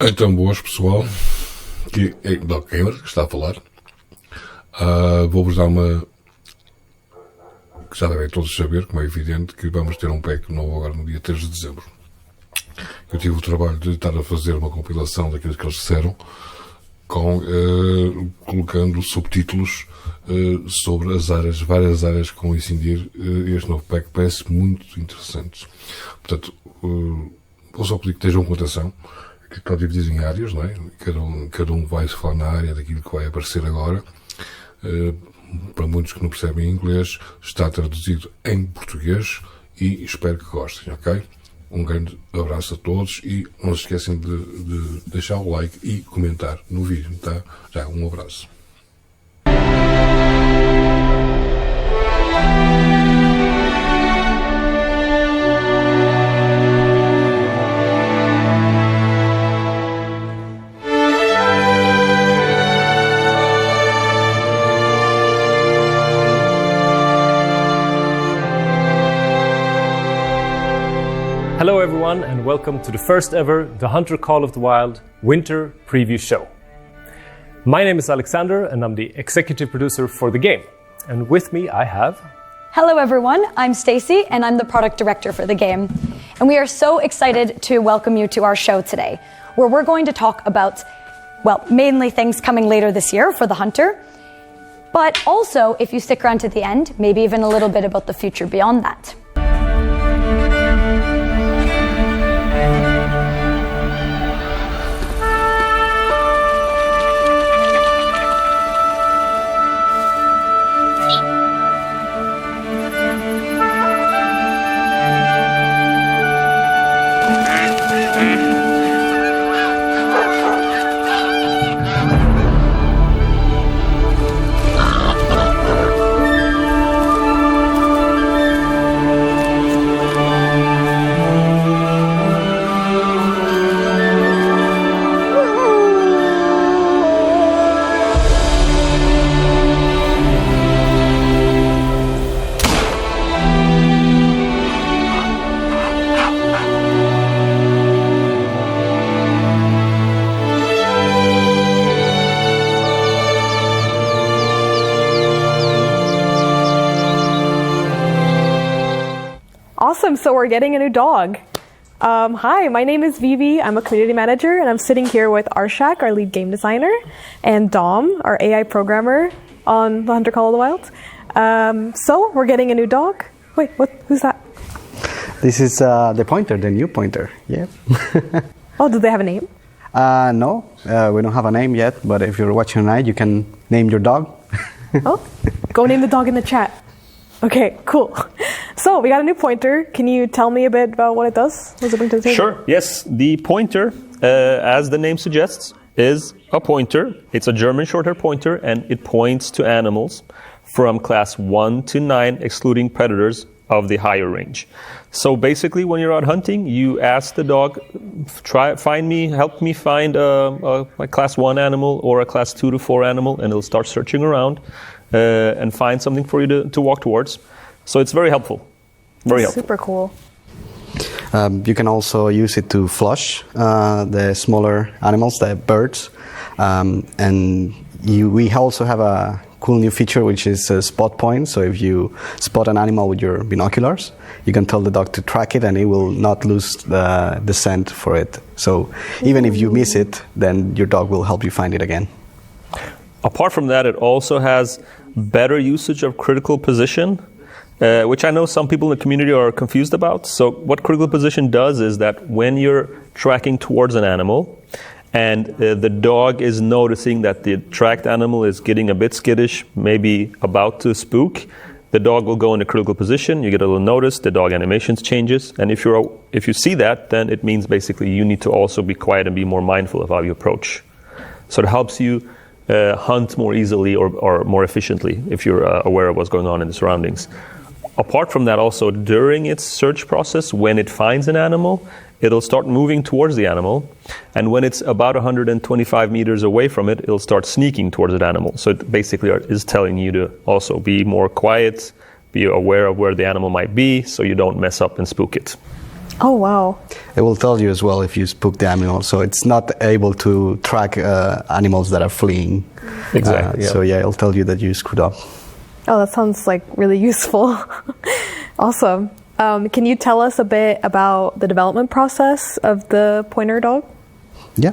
Então, boas pessoal, que é Doc Gamer que está a falar. Vou-vos dar uma... que já devem todos saber, como é evidente, que vamos ter um pack novo agora no dia 3 de dezembro. Eu tive o trabalho de estar a fazer uma compilação daquilo que eles disseram, colocando subtítulos sobre as áreas, várias áreas que vão incidir. Este novo pack parece muito interessante. Portanto, vou só pedir que estejam com atenção, que está dividido em áreas, não é? Cada um vai se falar na área daquilo que vai aparecer agora. Para muitos que não percebem inglês, está traduzido em português e espero que gostem, ok? Um grande abraço a todos e não se esquecem de deixar o like e comentar no vídeo, tá? Já, um abraço. Hello everyone and welcome to the first ever The Hunter Call of the Wild Winter Preview Show. My name is Alexander and I'm the executive producer for the game. And with me I have... Hello everyone, I'm Stacy and I'm the product director for the game. And we are so excited to welcome you to our show today, where we're going to talk about, well, mainly things coming later this year for the Hunter, but also, if you stick around to the end, maybe even a little bit about the future beyond that. Awesome, so we're getting a new dog. Hi, my name is Vivi. I'm a community manager, and I'm sitting here with Arshak, our lead game designer, and Dom, our AI programmer on The Hunter Call of the Wild. So we're getting a new dog. Wait, who's that? This is the pointer, the new pointer. Yeah. Oh, do they have a name? No, we don't have a name yet, but if you're watching tonight, you can name your dog. Oh, go name the dog in the chat. Okay, cool. So we got a new pointer. Can you tell me a bit about what it does? What does it bring to the table? Sure. Yes, the pointer, as the name suggests, is a pointer. It's a German short-hair pointer, and it points to animals from class 1 to 9, excluding predators of the higher range. So basically, when you're out hunting, you ask the dog, help me find a class 1 animal or a class 2 to 4 animal, and it'll start searching around and find something for you to walk towards. So it's very helpful. Very helpful. Super cool. You can also use it to flush the smaller animals, the birds. We also have a cool new feature, which is a spot point. So if you spot an animal with your binoculars, you can tell the dog to track it and it will not lose the scent for it. So even if you miss it, then your dog will help you find it again. Apart from that, it also has better usage of critical position, which I know some people in the community are confused about. So what critical position does is that when you're tracking towards an animal and the dog is noticing that the tracked animal is getting a bit skittish, maybe about to spook, the dog will go into critical position. You get a little notice, the dog animations changes. And if you see that, then it means basically you need to also be quiet and be more mindful of how you approach. So it helps you hunt more easily or more efficiently if you're aware of what's going on in the surroundings. Apart from that, also during its search process, when it finds an animal, it'll start moving towards the animal, and when it's about 125 meters away from it, it'll start sneaking towards that animal. So it basically is telling you to also be more quiet, be aware of where the animal might be, so you don't mess up and spook it. Oh, wow. It will tell you as well if you spook the animal. So it's not able to track animals that are fleeing. Exactly. So yeah, it'll tell you that you screwed up. Oh, that sounds like really useful. Awesome. Can you tell us a bit about the development process of the pointer dog? Yeah,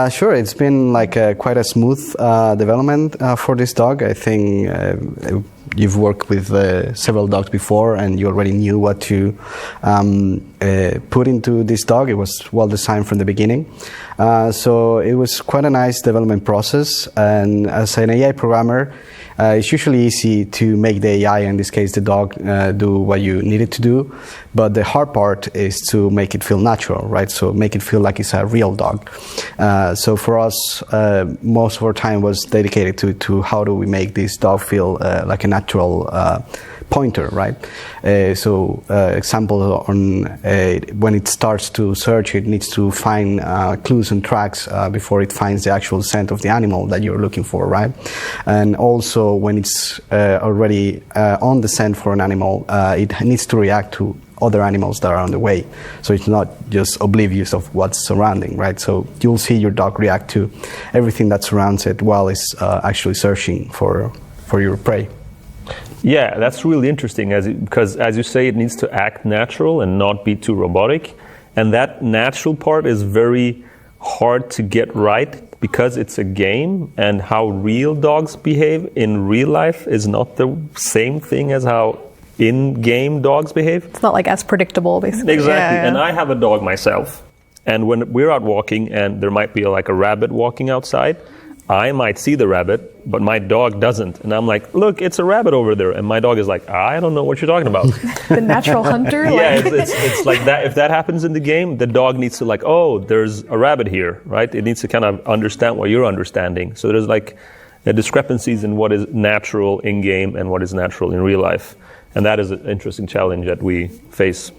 sure. It's been like quite a smooth development for this dog. I think you've worked with several dogs before, and you already knew what to put into this dog. It was well designed from the beginning. So it was quite a nice development process. And as an AI programmer, it's usually easy to make the AI, in this case the dog, do what you need it to do. But the hard part is to make it feel natural, right? So make it feel like it's a real dog. So for us, most of our time was dedicated to how do we make this dog feel like a natural pointer, right? Example on when it starts to search, it needs to find clues and tracks before it finds the actual scent of the animal that you're looking for, right? And also when it's already on the scent for an animal, it needs to react to other animals that are on the way. So it's not just oblivious of what's surrounding, right? So you'll see your dog react to everything that surrounds it while it's actually searching for your prey. Yeah, that's really interesting because as you say, it needs to act natural and not be too robotic. And that natural part is very hard to get right because it's a game, and how real dogs behave in real life is not the same thing as how in-game dogs behave. It's not like as predictable, basically. Exactly. Yeah. And I have a dog myself. And when we're out walking and there might be like a rabbit walking outside, I might see the rabbit, but my dog doesn't. And I'm like, look, it's a rabbit over there. And my dog is like, I don't know what you're talking about. The natural hunter? Yeah, it's like that. If that happens in the game, the dog needs to like, oh, there's a rabbit here, right? It needs to kind of understand what you're understanding. So there's like discrepancies in what is natural in game and what is natural in real life. And that is an interesting challenge that we face.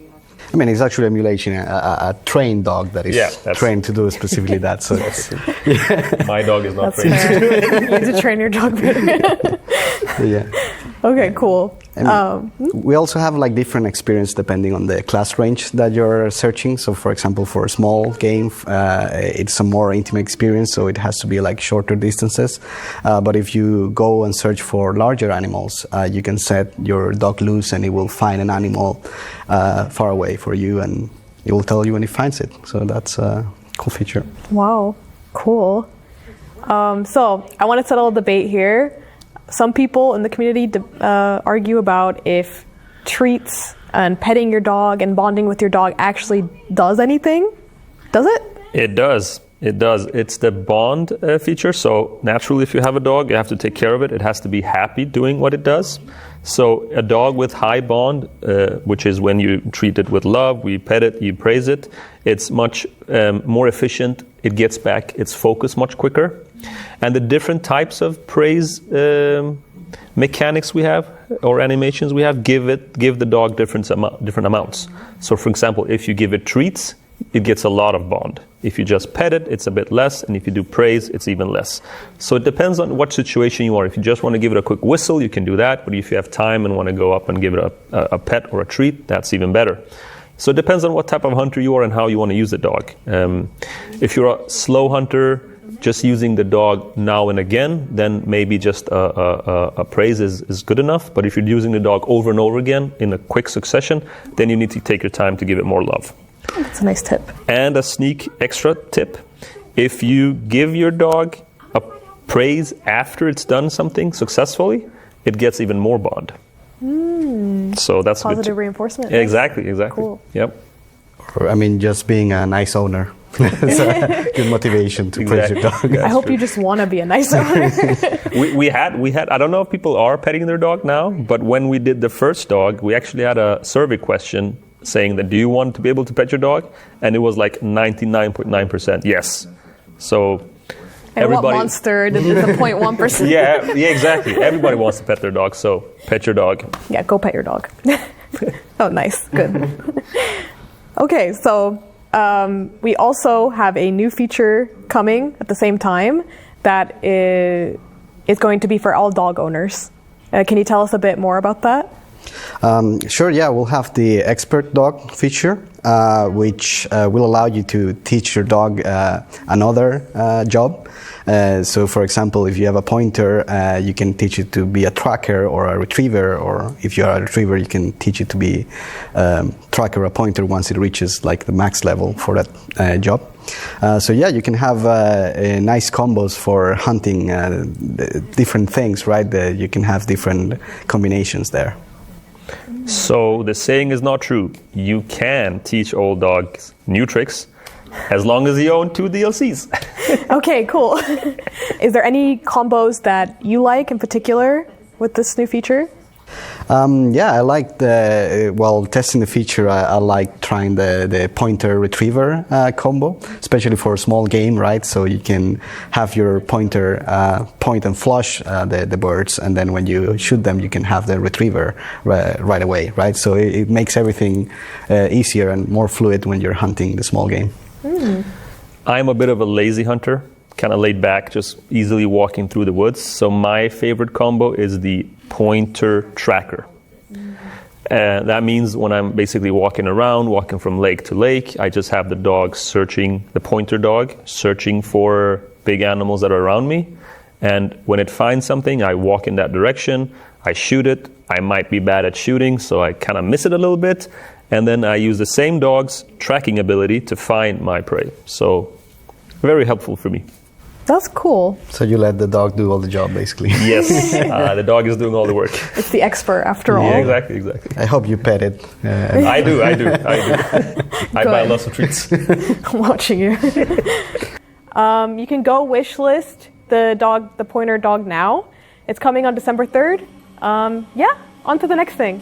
I mean, it's actually emulation a trained dog that is trained to do specifically that. So my dog is not That's trained. fair. You need to train your dog better. Yeah. Okay, cool. We also have like different experience depending on the class range that you're searching. So for example, for a small game, it's a more intimate experience, so it has to be like shorter distances. But if you go and search for larger animals, you can set your dog loose and it will find an animal far away for you, and it will tell you when it finds it. So that's a cool feature. Wow, cool. So I want to settle a debate here. Some people in the community argue about if treats and petting your dog and bonding with your dog actually does anything. Does it? It does. It does. It's the bond feature. So naturally, if you have a dog, you have to take care of it. It has to be happy doing what it does. So a dog with high bond, which is when you treat it with love, we pet it, you praise it, it's much more efficient. It gets back its focus much quicker. And the different types of praise mechanics we have or animations we have give the dog different amounts. So for example, if you give it treats, it gets a lot of bond. If you just pet it, it's a bit less, and if you do praise, it's even less. So it depends on what situation you are. If you just want to give it a quick whistle, you can do that, but if you have time and want to go up and give it a pet or a treat, that's even better. So it depends on what type of hunter you are and how you want to use the dog. If you're a slow hunter, just using the dog now and again, then maybe just a praise is good enough. But if you're using the dog over and over again in a quick succession, then you need to take your time to give it more love. That's a nice tip. And a sneak extra tip. If you give your dog a praise after it's done something successfully, it gets even more bond. So that's positive reinforcement. Exactly. Cool. Yep. Or, I mean, just being a nice owner. It's a good motivation to praise your dog. I hope you just want to be a nice owner. we had. I don't know if people are petting their dog now, but when we did the first dog, we actually had a survey question saying that, do you want to be able to pet your dog? And it was like 99.9% yes. So and what monster did the 0.1%? Yeah, exactly. Everybody wants to pet their dog, so pet your dog. Yeah, go pet your dog. Oh, nice. Good. Okay, so we also have a new feature coming at the same time that is going to be for all dog owners. Can you tell us a bit more about that? Sure, yeah, we'll have the expert dog feature, which will allow you to teach your dog another job. So, for example, if you have a pointer, you can teach it to be a tracker or a retriever, or if you're a retriever, you can teach it to be tracker or a pointer once it reaches like the max level for that job. So yeah, you can have nice combos for hunting different things, right? You can have different combinations there. So the saying is not true. You can teach old dogs new tricks as long as you own 2 DLCs. Okay, cool. Is there any combos that you like in particular with this new feature? Yeah, I like testing the feature, I like trying the pointer retriever combo, especially for a small game, right? So you can have your pointer point and flush the birds, and then when you shoot them, you can have the retriever right away, right? So it makes everything easier and more fluid when you're hunting the small game. I'm a bit of a lazy hunter, kind of laid back, just easily walking through the woods. So my favorite combo is the pointer tracker. That means when I'm basically walking around, walking from lake to lake, I just have the pointer dog searching for big animals that are around me. And when it finds something, I walk in that direction, I shoot it. I might be bad at shooting, so I kind of miss it a little bit. And then I use the same dog's tracking ability to find my prey. So very helpful for me. That's cool. So you let the dog do all the job, basically. Yes, the dog is doing all the work. It's the expert after all. Yeah, exactly. I hope you pet it. I do. I buy lots of treats. I'm watching you. You can go wish list the pointer dog now. It's coming on December 3rd. Yeah, on to the next thing.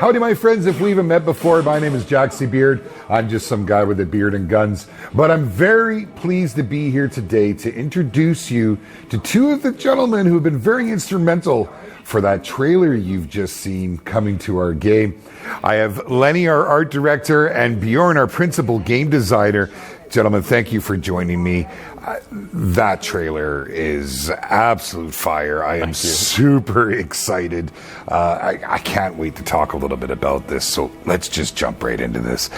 Howdy, my friends. If we haven't met before, my name is Jaxie Beard. I'm just some guy with a beard and guns. But I'm very pleased to be here today to introduce you to 2 of the gentlemen who have been very instrumental for that trailer you've just seen coming to our game. I have Lenny, our art director, and Bjorn, our principal game designer. Gentlemen, thank you for joining me. That trailer is absolute fire. I am super excited. I can't wait to talk a little bit about this. So let's just jump right into this.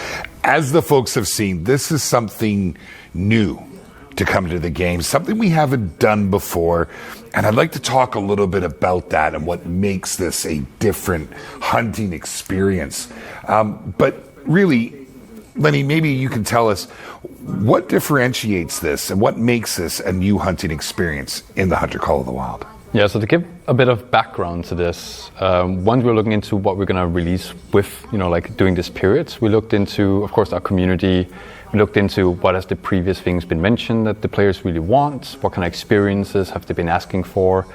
As the folks have seen, this is something new to come to the game, something we haven't done before. And I'd like to talk a little bit about that and what makes this a different hunting experience. But really, Lenny, maybe you can tell us what differentiates this and what makes this a new hunting experience in the Hunter Call of the Wild. Yeah, so to give a bit of background to this, once we're looking into what we're going to release with, during this period, we looked into, of course, our community. We looked into what has the previous things been mentioned that the players really want, what kind of experiences have they been asking for,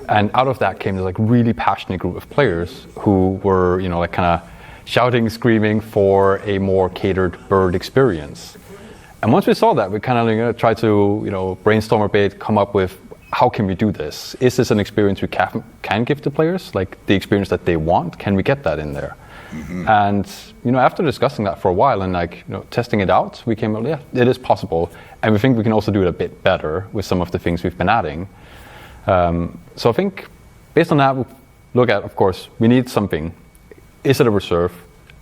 and out of that came this really passionate group of players who were, kind of shouting, screaming for a more catered bird experience. And once we saw that, we kind of tried to brainstorm a bit, come up with how can we do this? Is this an experience we can give to players, like the experience that they want? Can we get that in there? Mm-hmm. And after discussing that for a while and testing it out, we came, yeah, it is possible, and we think we can also do it a bit better with some of the things we've been adding. So I think based on that, we look at, of course, we need something. Is it a reserve?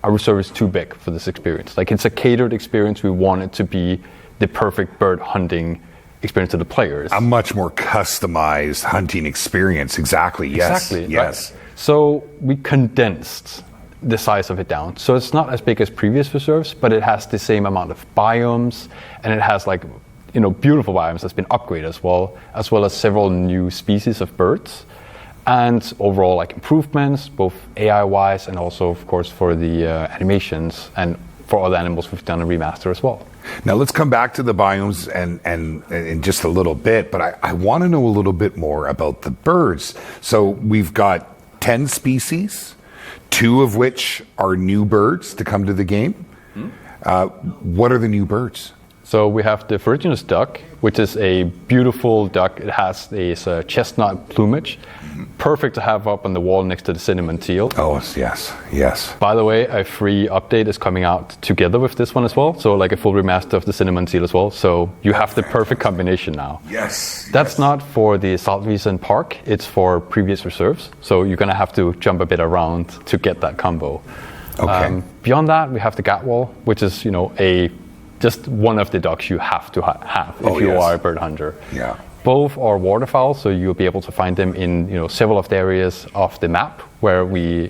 Our reserve is too big for this experience. Like, it's a catered experience. We want it to be the perfect bird hunting experience to the players. A much more customized hunting experience. Exactly. Yes. Exactly. Yes. Right. So we condensed the size of it down. So it's not as big as previous reserves, but it has the same amount of biomes, and it has like, beautiful biomes that's been upgraded as well as several new species of birds. And overall, like, improvements, both AI-wise and also, of course, for the animations and for other animals we've done a remaster as well. Now let's come back to the biomes and in just a little bit, but I want to know a little bit more about the birds. So we've got 10 species, 2 of which are new birds to come to the game. What are the new birds? So we have the ferruginous duck, which is a beautiful duck. It has this chestnut plumage, perfect to have up on the wall next to the cinnamon teal. Oh, yes. By the way, a free update is coming out together with this one as well. So like a full remaster of the cinnamon teal as well. So you have the perfect combination now. Yes. That's not for the Saltwiesen Park. It's for previous reserves. So you're going to have to jump a bit around to get that combo. Okay. Beyond that, we have the Gatwall, which is, just one of the ducks you have to have if you are a bird hunter. Yeah. Both are waterfowl, so you'll be able to find them in several of the areas of the map where we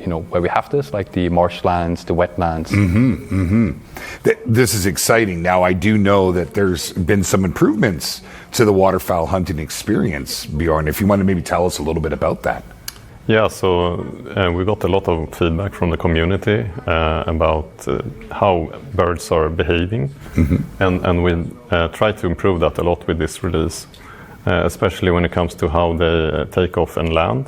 have this, like the marshlands, the wetlands. This is exciting. Now I do know that there's been some improvements to the waterfowl hunting experience, Bjorn. If you want to maybe tell us a little bit about that. Yeah, so we got a lot of feedback from the community about how birds are behaving, and we try to improve that a lot with this release, especially when it comes to how they take off and land.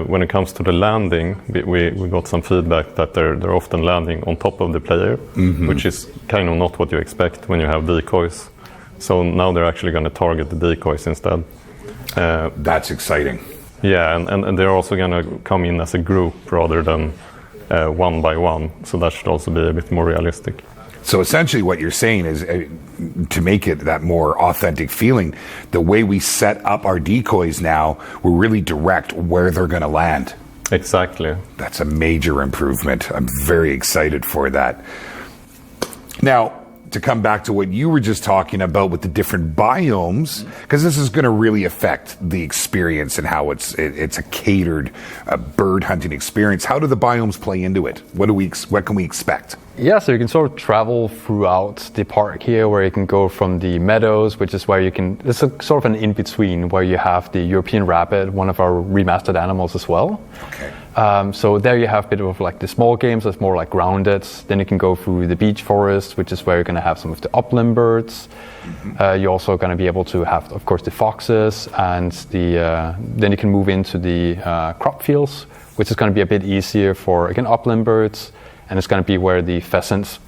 When it comes to the landing, we got some feedback that they're often landing on top of the player, which is kind of not what you expect when you have decoys. So now they're actually going to target the decoys instead. That's exciting. Yeah, and they're also going to come in as a group rather than one by one. So that should also be a bit more realistic. So essentially what you're saying is to make it that more authentic feeling, the way we set up our decoys now, we're really direct where they're going to land. Exactly. That's a major improvement. I'm very excited for that. Now, to come back to what you were just talking about with the different biomes, because this is going to really affect the experience and how it's a catered bird hunting experience. How do the biomes play into it? What can we expect? Yeah, so you can sort of travel throughout the park here, where you can go from the meadows, which is where you can, it's a sort of an in-between where you have the European rabbit, one of our remastered animals as well. Okay. So there you have a bit of like the small games that's more like grounded. Then you can go through the beech forest, which is where you're going to have some of the upland birds. You're also going to be able to have, of course, the foxes, and then you can move into the crop fields, which is going to be a bit easier for, again, upland birds. And it's going to be where the pheasants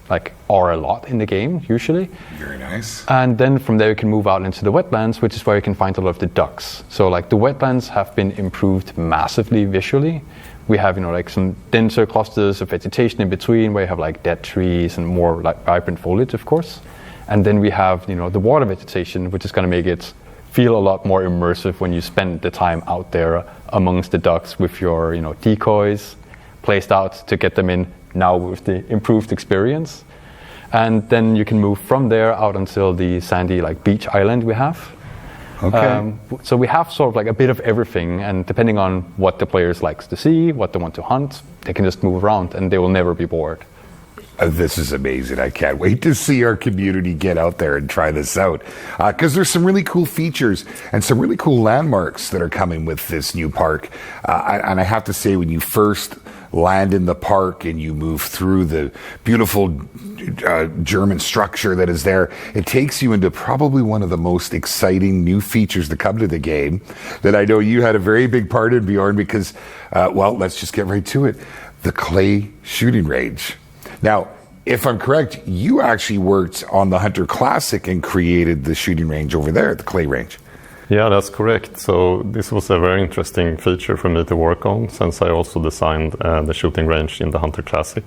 are a lot in the game, usually. Very nice. And then from there you can move out into the wetlands, which is where you can find a lot of the ducks. So the wetlands have been improved massively visually. We have some denser clusters of vegetation in between, where you have dead trees and more vibrant foliage, of course. And then we have the water vegetation, which is going to make it feel a lot more immersive when you spend the time out there amongst the ducks with your decoys placed out to get them in. Now with the improved experience. And then you can move from there out until the sandy beach island we have. Okay. So we have sort of a bit of everything, and depending on what the players likes to see, what they want to hunt, they can just move around and they will never be bored. This is amazing. I can't wait to see our community get out there and try this out. Because there's some really cool features and some really cool landmarks that are coming with this new park. And I have to say, when you first land in the park and you move through the beautiful German structure that is there, it takes you into probably one of the most exciting new features to come to the game that I know you had a very big part in, Bjorn, because, let's just get right to it. The clay shooting range. Now, if I'm correct, you actually worked on the Hunter Classic and created the shooting range over there, the clay range. Yeah, that's correct. So this was a very interesting feature for me to work on, since I also designed the shooting range in the Hunter Classic.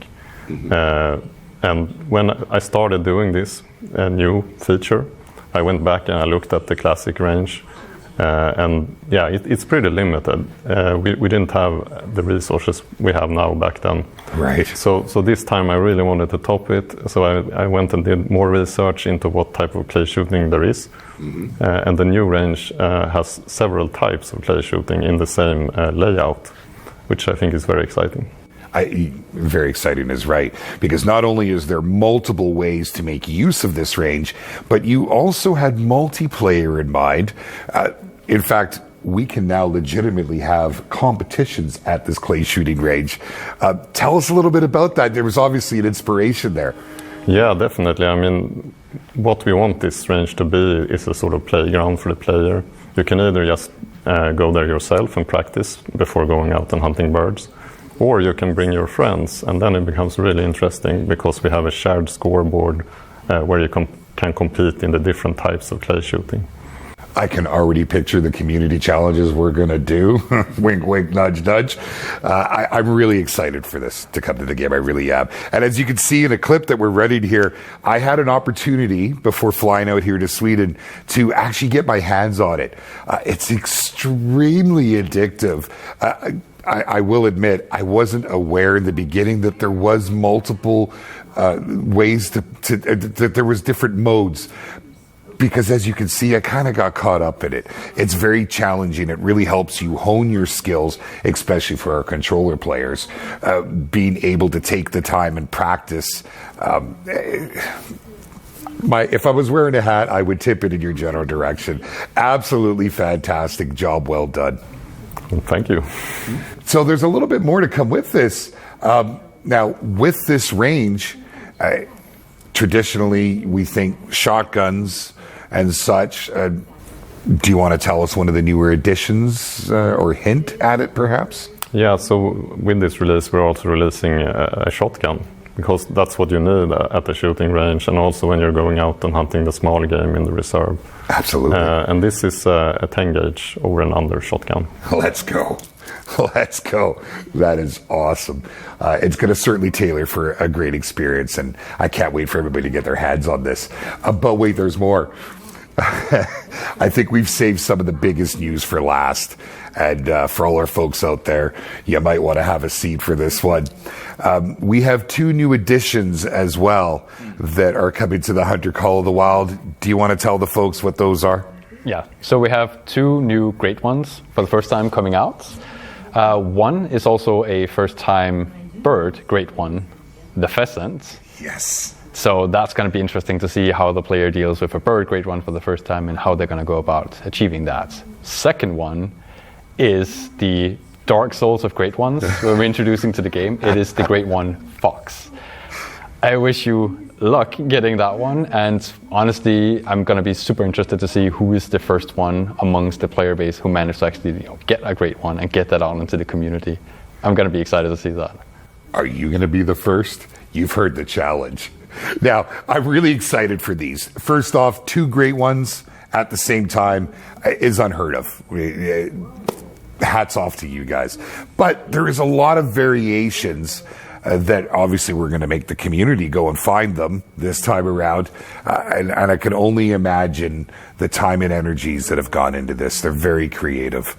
And when I started doing this new feature, I went back and I looked at the Classic range, And yeah, it's pretty limited. We didn't have the resources we have now back then. Right. So this time I really wanted to top it. So I went and did more research into what type of clay shooting there is. And the new range has several types of clay shooting in the same layout, which I think is very exciting. Very exciting is right, because not only is there multiple ways to make use of this range, but you also had multiplayer in mind. In fact, we can now legitimately have competitions at this clay shooting range. Tell us a little bit about that. There was obviously an inspiration there. Yeah, definitely. I mean, what we want this range to be is a sort of playground for the player. You can either just go there yourself and practice before going out and hunting birds, or you can bring your friends, and then it becomes really interesting because we have a shared scoreboard where you can compete in the different types of clay shooting. I can already picture the community challenges we're going to do. Wink, wink, nudge, nudge. I'm really excited for this to come to the game. I really am. And as you can see in a clip that we're ready to hear, I had an opportunity before flying out here to Sweden to actually get my hands on it. It's extremely addictive. I will admit, I wasn't aware in the beginning that there was multiple ways that there was different modes. Because as you can see, I kind of got caught up in it. It's very challenging. It really helps you hone your skills, especially for our controller players. Being able to take the time and practice. If I was wearing a hat, I would tip it in your general direction. Absolutely fantastic job. Well done. Thank you. So there's a little bit more to come with this. Now, with this range, traditionally we think shotguns and such. Do you want to tell us one of the newer additions or hint at it, perhaps? Yeah, so with this release, we're also releasing a shotgun, because that's what you need at the shooting range, and also when you're going out and hunting the small game in the reserve. Absolutely. And this is a 10 gauge over and under shotgun. Let's go. Let's go. That is awesome. It's going to certainly tailor for a great experience, and I can't wait for everybody to get their hands on this. But wait, there's more. I think we've saved some of the biggest news for last. And for all our folks out there, you might want to have a seat for this one. We have 2 new additions as well that are coming to the Hunter Call of the Wild. Do you want to tell the folks what those are? Yeah, so we have 2 new great ones for the first time coming out. One is also a first-time bird great one, the pheasant. Yes. So that's going to be interesting to see how the player deals with a bird great one for the first time and how they're going to go about achieving that. Second one is the Dark Souls of great ones we're introducing to the game. It is the great one fox. I wish you luck getting that one, and honestly I'm going to be super interested to see who is the first one amongst the player base who managed to actually get a great one and get that out into the community. I'm going to be excited to see that. Are you going to be the first? You've heard the challenge. Now, I'm really excited for these. First off, 2 great ones at the same time is unheard of. Hats off to you guys. But there is a lot of variations that obviously we're going to make the community go and find them this time around. And I can only imagine the time and energies that have gone into this. They're very creative.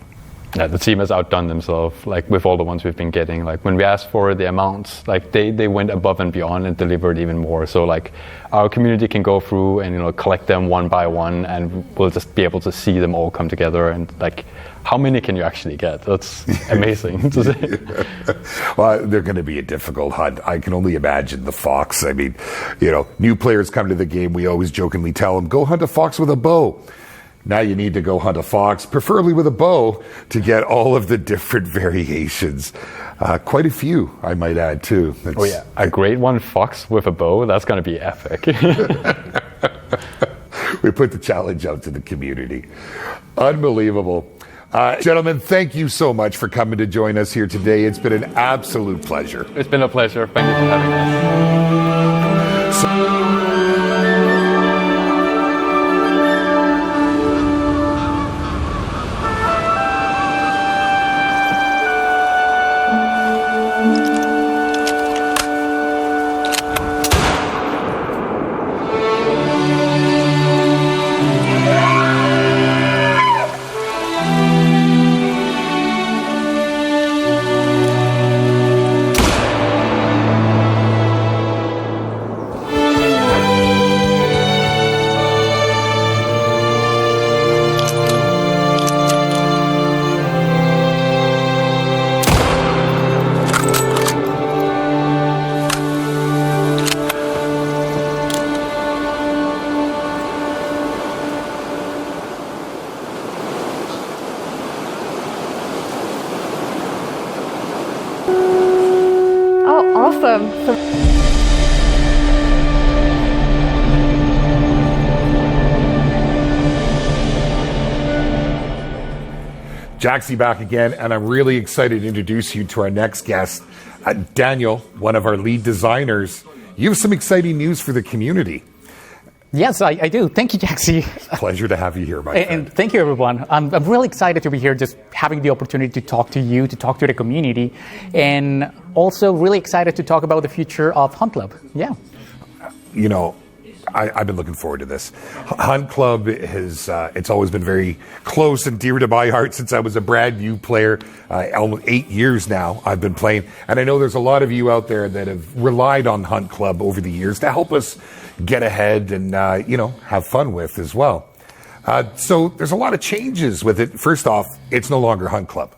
Yeah, the team has outdone themselves, like with all the ones we've been getting. Like when we asked for the amounts, like they went above and beyond and delivered even more. So like our community can go through and collect them one by one, and we'll just be able to see them all come together. And like, how many can you actually get? That's amazing to see. Well, they're going to be a difficult hunt. I can only imagine the fox. I mean, new players come to the game. We always jokingly tell them, go hunt a fox with a bow. Now you need to go hunt a fox, preferably with a bow, to get all of the different variations. Quite a few, I might add, too. Oh yeah, a great one fox with a bow, that's going to be epic. We put the challenge out to the community. Unbelievable. Gentlemen, thank you so much for coming to join us here today. It's been an absolute pleasure. It's been a pleasure. Thank you for having us. Awesome. Jaxie back again, and I'm really excited to introduce you to our next guest, Daniel, one of our lead designers. You have some exciting news for the community. Yes, I do. Thank you, Jaxie. Pleasure to have you here, my friend. And thank you, everyone. I'm really excited to be here, just having the opportunity to talk to you, to talk to the community, and also really excited to talk about the future of Hunt Club. Yeah. You know, I've been looking forward to this. Hunt Club has, it's always been very close and dear to my heart since I was a brand new player. Almost 8 years now I've been playing. And I know there's a lot of you out there that have relied on Hunt Club over the years to help us get ahead and, have fun with as well. So there's a lot of changes with it. First off, it's no longer Hunt Club.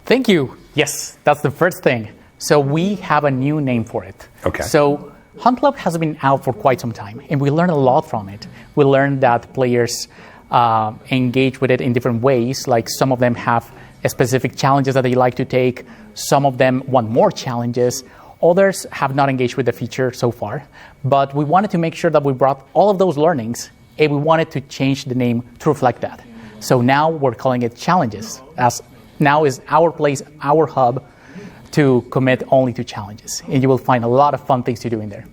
Thank you. Yes, that's the first thing. So we have a new name for it. Okay. So Hunt Club has been out for quite some time, and we learned a lot from it. We learned that players engage with it in different ways, like some of them have specific challenges that they like to take, some of them want more challenges, others have not engaged with the feature so far. But we wanted to make sure that we brought all of those learnings, and we wanted to change the name to reflect that. So now we're calling it Challenges, as now is our place, our hub, to commit only to challenges. And you will find a lot of fun things to do in there.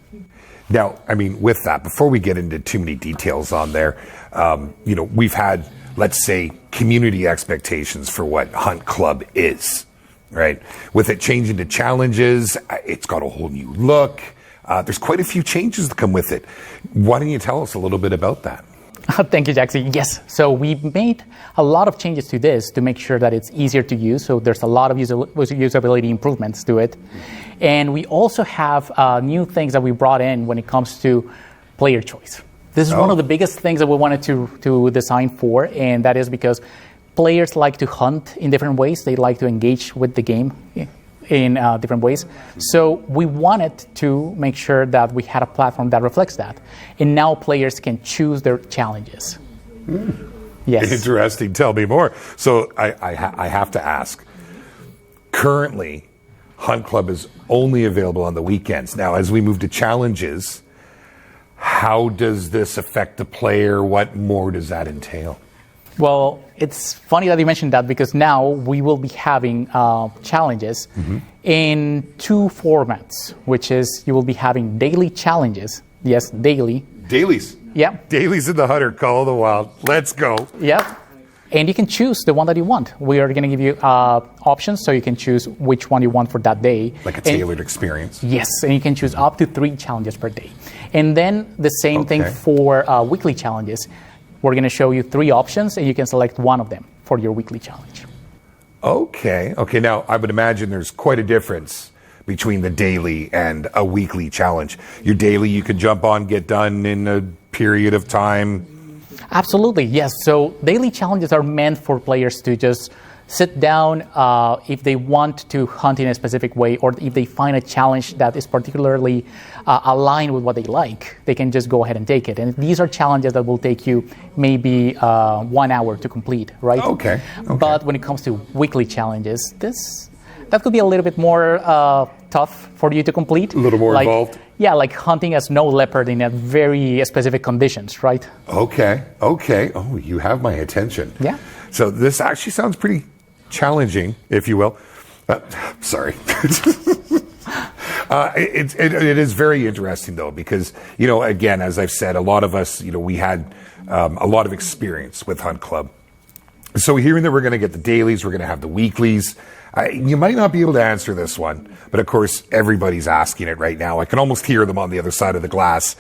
Now, I mean, with that, before we get into too many details on there, we've had, let's say, community expectations for what Hunt Club is, right? With it changing to challenges, it's got a whole new look. There's quite a few changes that come with it. Why don't you tell us a little bit about that? Thank you, Jaxie. Yes, so we made a lot of changes to this to make sure that it's easier to use. So there's a lot of usability improvements to it. And we also have new things that we brought in when it comes to player choice. This is one of the biggest things that we wanted to design for, and that is because players like to hunt in different ways. They like to engage with the game in different ways. So we wanted to make sure that we had a platform that reflects that. And now players can choose their challenges. Yes. Interesting. Tell me more. So I have to ask, currently, Hunt Club is only available on the weekends. Now, as we move to challenges, how does this affect the player? What more does that entail? Well, it's funny that you mentioned that because now we will be having challenges in two formats, which is you will be having daily challenges. Yes, daily. Dailies. Yeah. Dailies in the Hunter Call of the Wild. Let's go. Yeah. And you can choose the one that you want. We are going to give you options, so you can choose which one you want for that day. Like a tailored experience. Yes, and you can choose up to 3 challenges per day. And then the same thing for weekly challenges. We're going to show you 3 options, and you can select one of them for your weekly challenge. Okay. Now, I would imagine there's quite a difference between the daily and a weekly challenge. Your daily, you can jump on, get done in a period of time. Absolutely, yes. So daily challenges are meant for players to just sit down if they want to hunt in a specific way, or if they find a challenge that is particularly aligned with what they like, they can just go ahead and take it. And these are challenges that will take you maybe 1 hour to complete, right? Okay. But when it comes to weekly challenges, that could be a little bit more tough for you to complete. A little more involved? Yeah, like hunting a snow leopard in a very specific conditions, right? Okay. Oh, you have my attention. Yeah. So this actually sounds pretty challenging, if you will. Sorry. It is very interesting, though, because, again, as I've said, a lot of us, we had a lot of experience with Hunt Club. So hearing that we're going to get the dailies, we're going to have the weeklies. You might not be able to answer this one, but of course, everybody's asking it right now. I can almost hear them on the other side of the glass.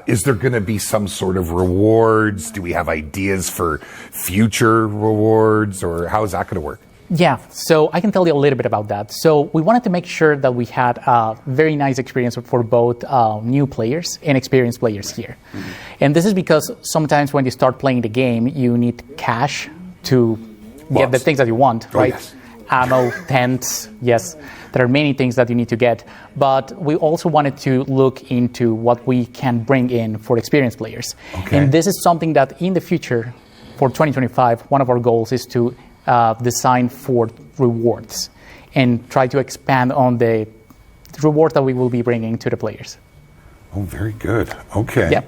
Is there going to be some sort of rewards? Do we have ideas for future rewards, or how is that going to work? Yeah, so I can tell you a little bit about that. So we wanted to make sure that we had a very nice experience for both new players and experienced players here. And this is because sometimes when you start playing the game, you need cash to get the things that you want, right? Yes. Ammo, tents, yes. There are many things that you need to get. But we also wanted to look into what we can bring in for experienced players. Okay. And this is something that in the future, for 2025, one of our goals is to design for rewards and try to expand on the reward that we will be bringing to the players. Oh, very good. Okay. Yeah.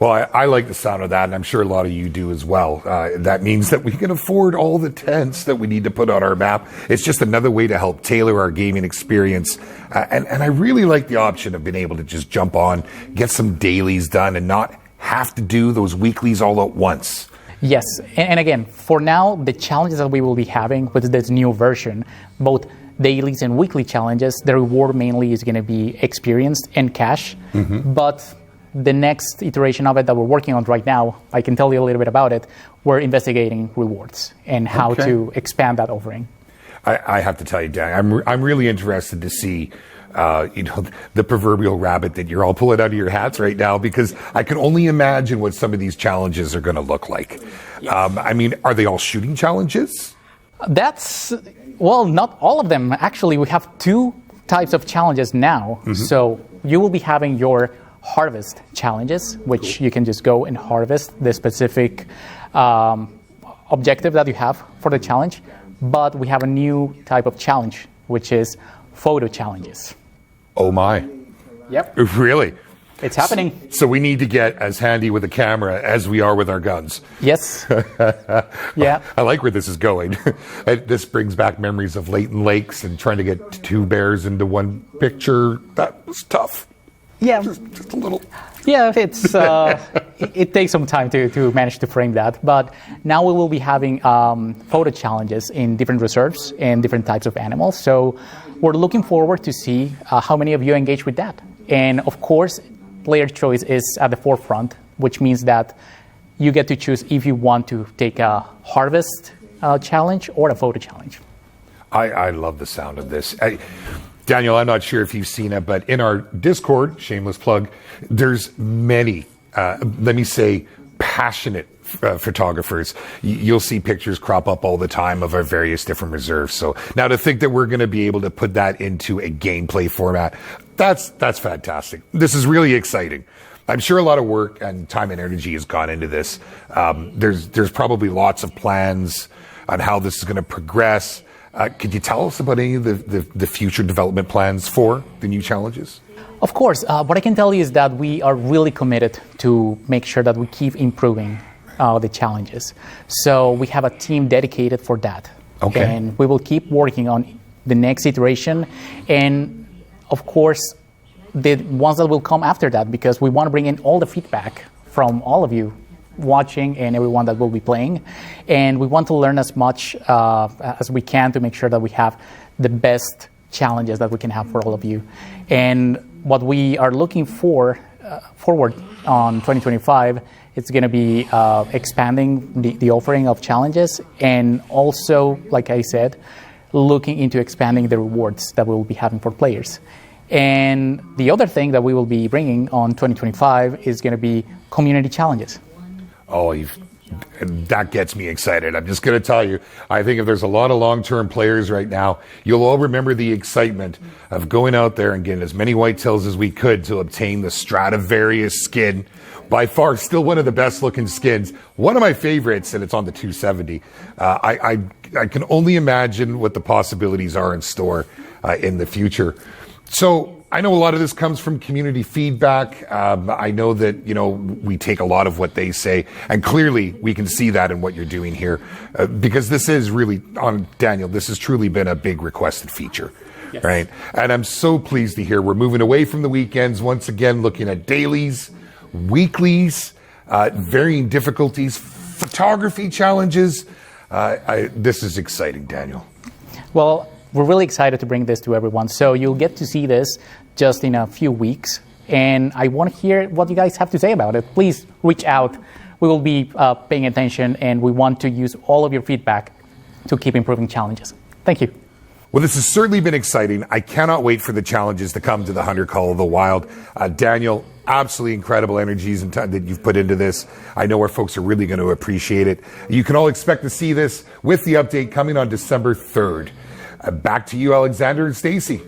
Well, I like the sound of that, and I'm sure a lot of you do as well. That means that we can afford all the tents that we need to put on our map. It's just another way to help tailor our gaming experience. And I really like the option of being able to just jump on, get some dailies done, and not have to do those weeklies all at once. Yes, and again, for now, the challenges that we will be having with this new version, both dailies and weekly challenges, the reward mainly is going to be experience and cash. But the next iteration of it that we're working on right now, I can tell you a little bit about it. We're investigating rewards and how to expand that offering. I have to tell you, Dan, I'm really interested to see, the proverbial rabbit that you're all pulling out of your hats right now, because I can only imagine what some of these challenges are going to look like. I mean, are they all shooting challenges? Well, not all of them. Actually, we have two types of challenges now. So you will be having your harvest challenges, which you can just go and harvest the specific objective that you have for the challenge. But we have a new type of challenge, which is photo challenges. Oh my. Yep. Really? It's happening. So we need to get as handy with a camera as we are with our guns. Yes. Yeah. I like where this is going. This brings back memories of Leighton Lakes and trying to get two bears into one picture. That was tough. Yeah. Just a little. Yeah, it's it takes some time to manage to frame that. But now we will be having photo challenges in different reserves and different types of animals. So we're looking forward to see how many of you engage with that. And of course, player choice is at the forefront, which means that you get to choose if you want to take a harvest challenge or a photo challenge. I love the sound of this. Daniel, I'm not sure if you've seen it, but in our Discord, shameless plug, there's many, let me say, passionate photographers. You'll see pictures crop up all the time of our various different reserves. So now to think that we're going to be able to put that into a gameplay format, that's fantastic. This is really exciting. I'm sure a lot of work and time and energy has gone into this. There's probably lots of plans on how this is going to progress. Could you tell us about any of the future development plans for the new challenges? Of course. What I can tell you is that we are really committed to make sure that we keep improving the challenges. So we have a team dedicated for that. Okay. And we will keep working on the next iteration. And of course, the ones that will come after that, because we want to bring in all the feedback from all of you watching and everyone that will be playing, and we want to learn as much as we can to make sure that we have the best challenges that we can have for all of you. And what we are looking for forward on 2025, it's going to be expanding the offering of challenges, and also, like I said, looking into expanding the rewards that we will be having for players. And the other thing that we will be bringing on 2025 is going to be community challenges. Oh, that gets me excited. I'm just going to tell you, I think if there's a lot of long-term players right now, you'll all remember the excitement of going out there and getting as many whitetails as we could to obtain the Stradivarius skin. By far, still one of the best-looking skins. One of my favorites, and it's on the 270. I can only imagine what the possibilities are in store in the future. So I know a lot of this comes from community feedback. I know that, we take a lot of what they say, and clearly we can see that in what you're doing here, because this is really, Daniel, this has truly been a big requested feature, yes. Right? And I'm so pleased to hear we're moving away from the weekends, once again, looking at dailies, weeklies, varying difficulties, photography challenges. This is exciting, Daniel. Well, we're really excited to bring this to everyone. So you'll get to see this just in a few weeks. And I want to hear what you guys have to say about it. Please reach out. We will be paying attention, and we want to use all of your feedback to keep improving challenges. Thank you. Well, this has certainly been exciting. I cannot wait for the challenges to come to the Hunter Call of the Wild. Daniel, absolutely incredible energies and time that you've put into this. I know our folks are really going to appreciate it. You can all expect to see this with the update coming on December 3rd. Back to you, Alexander and Stacy.